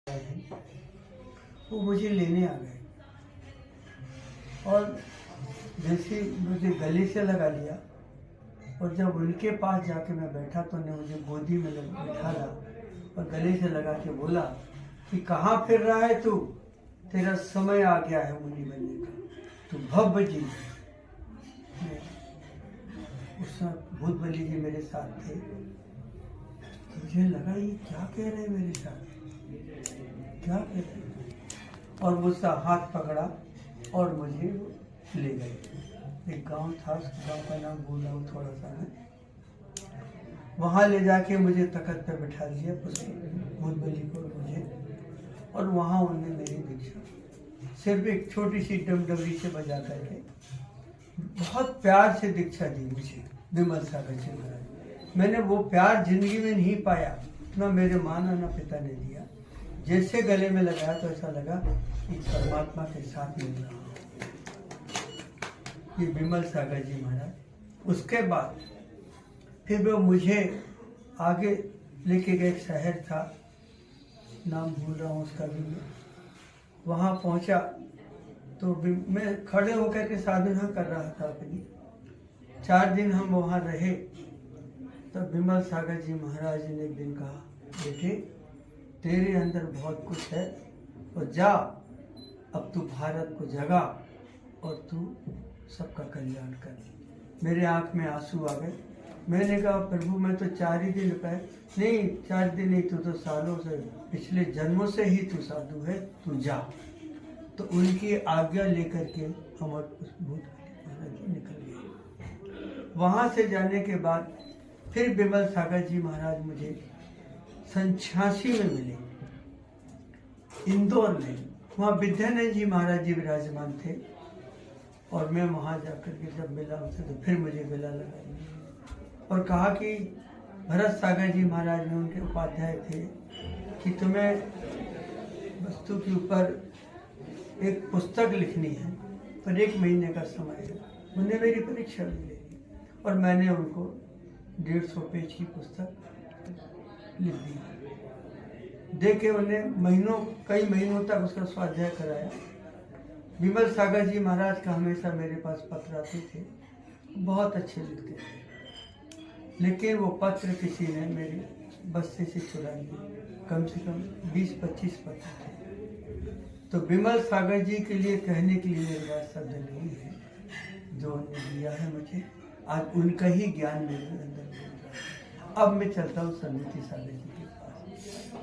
हैं, वो मुझे लेने आ गए और जैसे मुझे गले से लगा लिया और जब उनके पास जाके मैं बैठा तो उन्हें मुझे गोदी में बिठा ला और गले से लगा के बोला कि कहाँ फिर रहा है तू, तेरा समय आ गया है मुनि बनने का, तू भव्य जी। उस समय भूत बली जी मेरे साथ थे, मुझे लगा ये क्या कह रहे हैं मेरे साथ, क्या कह रहे हैं, और मुझसे हाथ पकड़ा और मुझे ले गए। एक गांव था, उस गांव का नाम भूल रहा हूँ थोड़ा सा मैं, वहाँ ले जाके मुझे तख्त पे बिठा दिया भूत बली को मुझे, और वहाँ उन्होंने मेरी दीक्षा सिर्फ एक छोटी सी डमडमरी से बजा करके बहुत प्यार से दीक्षा दी मुझे विमल सागर जी महाराज। मैंने वो प्यार जिंदगी में नहीं पाया, ना मेरे माँ ना पिता ने दिया। जैसे गले में लगाया तो ऐसा लगा कि परमात्मा के साथ मिल रहा हूँ, ये विमल सागर जी महाराज। उसके बाद फिर वो मुझे आगे लेके गए, एक शहर था, नाम भूल रहा हूँ उसका भी मैं। वहाँ पहुँचा तो मैं खड़े होकर के साधना कर रहा था अपनी। 4 दिन हम वहाँ रहे। तब विमल सागर जी महाराज ने एक दिन कहा, बेटे तेरे अंदर बहुत कुछ है और जा, अब तू भारत को जगा और तू सबका कल्याण कर। मेरे आंख में आंसू आ गए। मैंने कहा प्रभु मैं तो 4 ही दिन रुका है। नहीं 4 दिन नहीं, तू तो सालों से, पिछले जन्मों से ही तू साधु है, तू जा। तो उनकी आज्ञा लेकर के हम उस भूत महाराज जी निकल गए। वहाँ से जाने के बाद फिर विमल सागर जी महाराज मुझे 86 में मिले इंदौर में। वहाँ विद्यानंद जी महाराज जी विराजमान थे और मैं वहाँ जाकर के जब मिला उनसे तो फिर मुझे गला लगा और कहा कि भरत सागर जी महाराज में उनके उपाध्याय थे कि तुम्हें वस्तु के ऊपर एक पुस्तक लिखनी है पर 1 महीने का समय है। उन्हें मेरी परीक्षा भी ले ली और मैंने उनको 150 पेज की पुस्तक लिख दी। दे के उन्हें कई महीनों तक उसका स्वाध्याय कराया। विमल सागर जी महाराज का हमेशा मेरे पास पत्र आते थे, बहुत अच्छे लिखते थे, लेकिन वो पत्र किसी ने मेरी बस्ते से चुरा लिए। कम से कम 20-25 पत्र थे। तो विमल सागर जी के लिए कहने के लिए मेरे पास शब्द नहीं है, जो उन्होंने दिया है मुझे। आज उनका ही ज्ञान मेरे अंदर। अब मैं चलता हूँ समिति सागर जी।